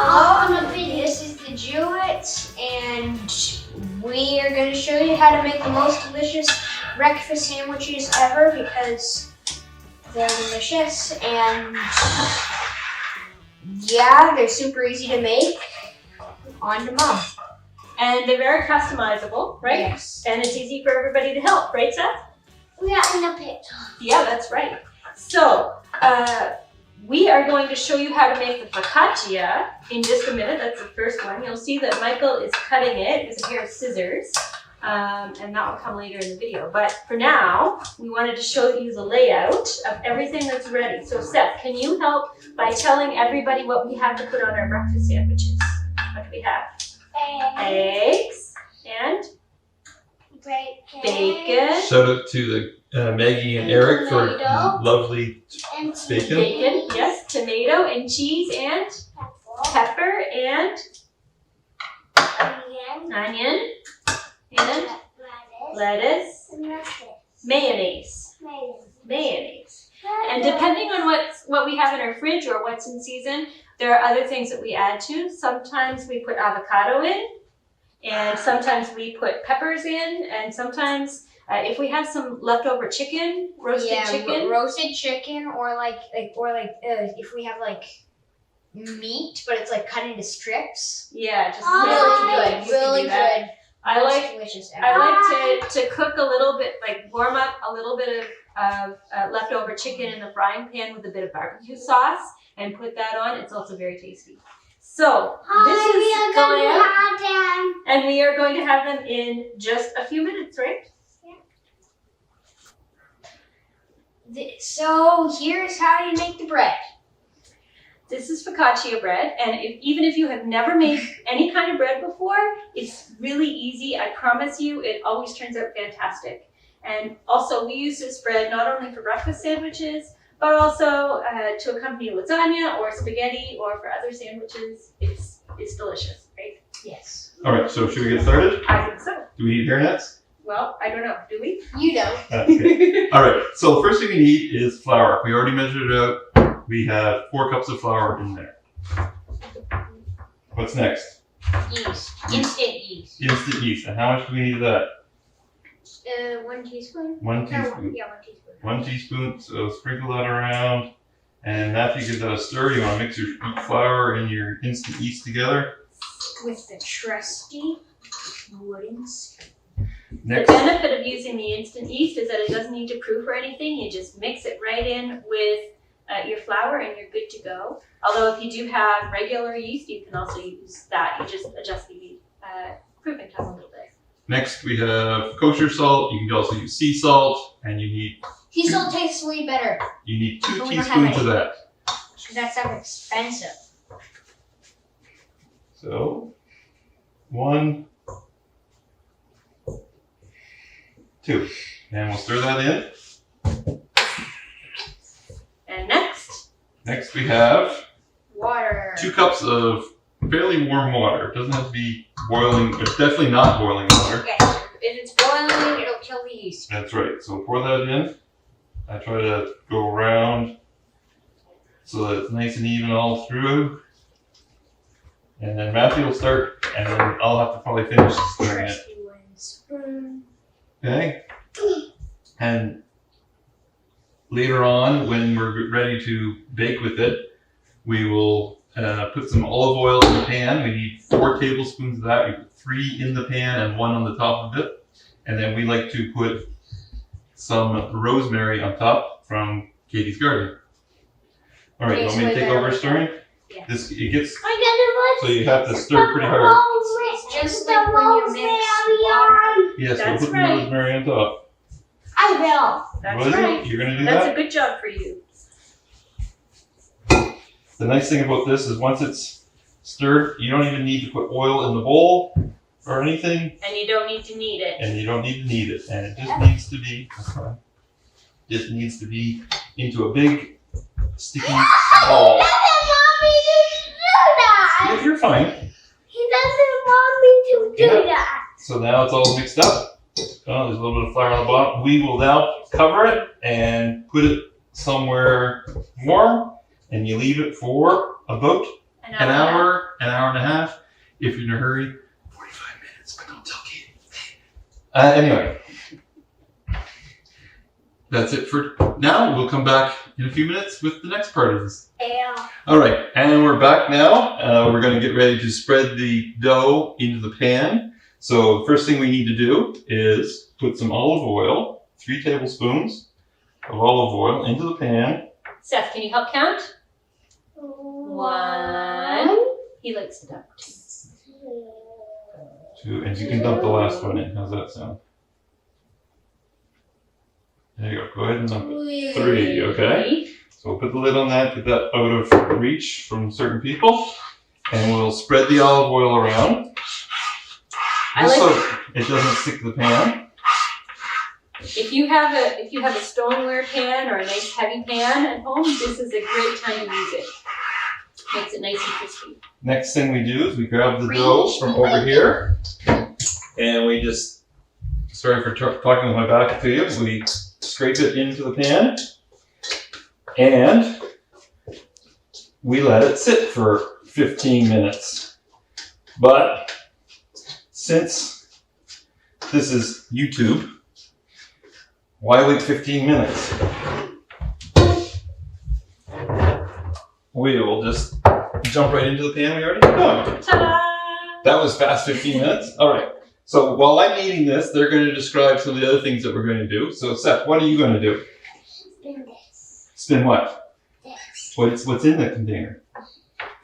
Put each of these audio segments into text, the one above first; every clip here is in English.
Hello, this is the Jewetts, and we are going to show you how to make the most delicious breakfast sandwiches ever because they're delicious and yeah, they're super easy to make. On to Mom. And they're very customizable, right? Yes. And it's easy for everybody to help, right, Seth? We got in a pit. Yeah, that's right. So, we are going to show you how to make the focaccia in just a minute. That's the first one. You'll see that Michael is cutting it with a pair of scissors, and that will come later in the video. But for now, we wanted to show you the layout of everything that's ready. So Seth, can you help by telling everybody what we have to put on our breakfast sandwiches? What do we have? Eggs and bacon. Shout out to the Maggie and Eric for lovely bacon. Bacon, yes. Tomato and cheese and pepper and onion and lettuce, mayonnaise. And depending on what we have in our fridge or what's in season, there are other things that we add to. Sometimes we put avocado in, and sometimes we put peppers in, and sometimes if we have some leftover chicken, roasted chicken, or if we have like meat, but it's like cut into strips. Yeah, just Really good. I like delicious. to cook a little bit, like warm up a little bit of leftover chicken in the frying pan with a bit of barbecue sauce and put that on. It's also very tasty. So this is the layout, and we are going to have them in just a few minutes, right? So here's how you make the bread. This is focaccia bread, and even if you have never made any kind of bread before, it's really easy. I promise you, it always turns out fantastic. And also, we use this bread not only for breakfast sandwiches, but also to accompany lasagna or spaghetti or for other sandwiches. It's delicious, right? Yes. All right, so should we get started? I think so. Do we need hairnets? Well, I don't know. Do we? You don't. Okay. All right, so the first thing we need is flour. We already measured it out. We have 4 cups of flour in there. What's next? Yeast. Instant yeast. Instant yeast. And how much do we need of that? 1 teaspoon. 1 teaspoon. Yeah, 1 teaspoon. 1 teaspoon, so sprinkle that around. And after you give that a stir, you want to mix your flour and your instant yeast together. With the trusty wooden spoon. Next. The benefit of using the instant yeast is that it doesn't need to proof or anything. You just mix it right in with your flour and you're good to go. Although if you do have regular yeast, you can also use that. You just adjust the proofing time a little bit. Next, we have kosher salt. You can also use sea salt, and you need Sea salt tastes way better. You need 2 But we don't have teaspoons any. of that. That sounds expensive. So, 1, 2, and we'll stir that in. And next we have Water. 2 cups of fairly warm water. It doesn't have to be boiling. It's definitely not boiling water. Okay. If it's boiling, it'll kill the yeast. That's right. So pour that in. I try to go around so that it's nice and even all through. And then Matthew will start, and then I'll have to probably finish stirring it. Trusty wooden spoon. Okay? And later on, when we're ready to bake with it, we will put some olive oil in the pan. We need 4 tablespoons of that. We put 3 in the pan and 1 on the top of it. And then we like to put some rosemary on top from Katie's garden. All right, you want me to take over stirring? Yeah. It gets, so you have to stir pretty hard. It's just like when you mix water. Yes, That's we'll put right. the rosemary on top. I will. That's What is right. it? You're going to do That's that? a good job for you. The nice thing about this is once it's stirred, you don't even need to put oil in the bowl or anything, And you don't need to knead it. and you don't need to knead it. And it just needs to be, just needs to be into a big sticky ball. Yeah, you're fine. He doesn't want me to do that. So now it's all mixed up. Oh, there's a little bit of flour on the bottom. We will now cover it and put it somewhere warm, and you leave it for about an hour an hour and a half. If you're in a hurry, 45 minutes, but don't tell Kate. Anyway, that's it for now. We'll come back in a few minutes with the next part of this. Yeah. All right, and we're back now. We're going to get ready to spread the dough into the pan. So the first thing we need to do is put some olive oil, 3 tablespoons of olive oil into the pan. Seth, can you help count? 1. He likes to dump. 2, and you can dump the last one in. How's that sound? There you go. Go ahead and dump it. 3, okay? So we'll put the lid on that, get that out of reach from certain people, and we'll spread the olive oil around. Just so it doesn't stick to the pan. If you have a stoneware pan or a nice heavy pan at home, this is a great time to use it. Makes it nice and crispy. Next thing we do is we grab the dough from over here, and we just, sorry for talking with my back to you, we scrape it into the pan, and we let it sit for 15 minutes. But since this is YouTube, why wait 15 minutes? We will just jump right into the pan we already cooked. Ta-da! That was fast 15 minutes. All right. So while I'm eating this, they're going to describe some of the other things that we're going to do. So Seth, what are you going to do? Spin this. Spin what? This. What's in the container?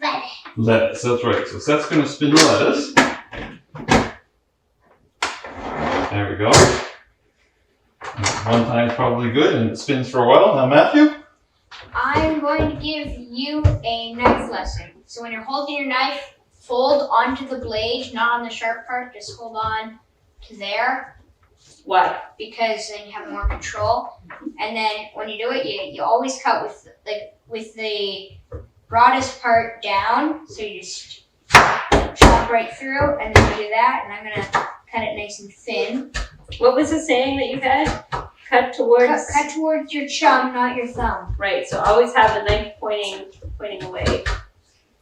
Lettuce. Lettuce. That's right. So Seth's going to spin the lettuce. There we go. One time's probably good, and it spins for a while. Now, Matthew? I'm going to give you a knife lesson. So when you're holding your knife, fold onto the blade, not on the sharp part. Just hold on to there. Why? Because then you have more control. And then when you do it, you always cut with the broadest part down. So you just chop right through, and then you do that. And I'm gonna cut it nice and thin. What was the saying that you had? Cut towards. Cut towards your chum, not your thumb. Right. So always have the knife pointing away.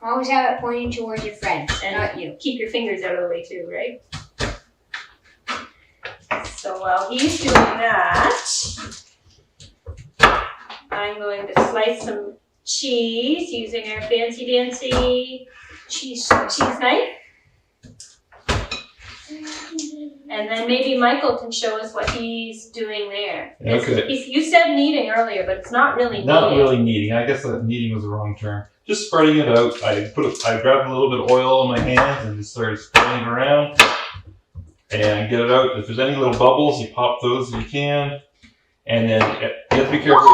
Always have it pointing towards your friend, And not you. keep your fingers out of the way too, right? So while he's doing that, I'm going to slice some cheese using our fancy dancy cheese knife. And then maybe Michael can show us what he's doing there. Okay. You said kneading earlier, but it's not really kneading. Not really kneading. I guess that kneading was the wrong term. Just spreading it out. I grabbed a little bit of oil in my hands and just started spreading it around and get it out. If there's any little bubbles, you pop those if you can. And then you have to be careful.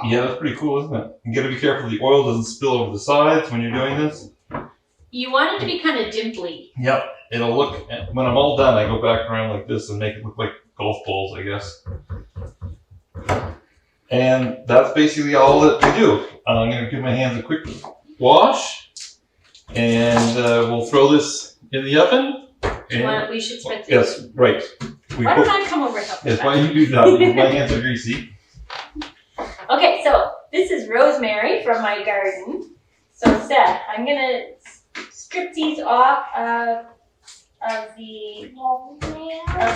Yeah, that's pretty cool, isn't it? You got to be careful the oil doesn't spill over the sides when you're doing this. You want it to be kind of dimply. Yep. It'll look, when I'm all done, I go back around like this and make it look like golf balls, I guess. And that's basically all that we do. I'm going to give my hands a quick wash, and we'll throw this in the oven. And, We should spread this. yes, right. Why don't I come over and help you? Yes, why don't you do that? Because my hands are greasy. Okay, so this is rosemary from my garden. So Seth, I'm going to strip these off of the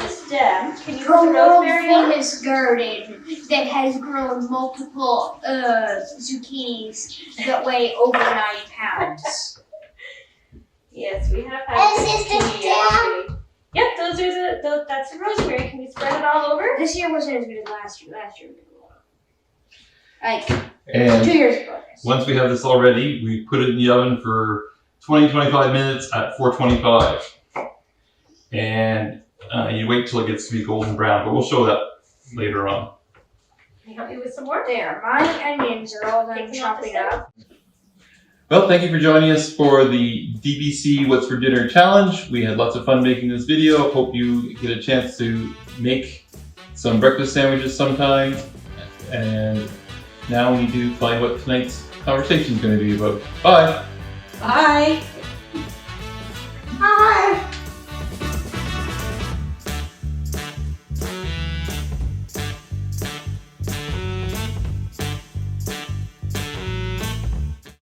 stem. Can you put the rosemary on? Famous garden that has grown multiple zucchinis that weigh over 9 pounds. Yes, we have had zucchini actually. Yep, that's the rosemary. Can we spread it all over? This year wasn't as good as last year. Last year was like And 2 years ago. once we have this all ready, we put it in the oven for 20-25 minutes at 425. And you wait till it gets to be golden brown, but we'll show that later on. Can you help me with some more? There, my onions are all done chopping up. Well, thank you for joining us for the DBC What's for Dinner Challenge. We had lots of fun making this video. Hope you get a chance to make some breakfast sandwiches sometime. And now we need to find what tonight's conversation is going to be about. Bye! Bye! Hi.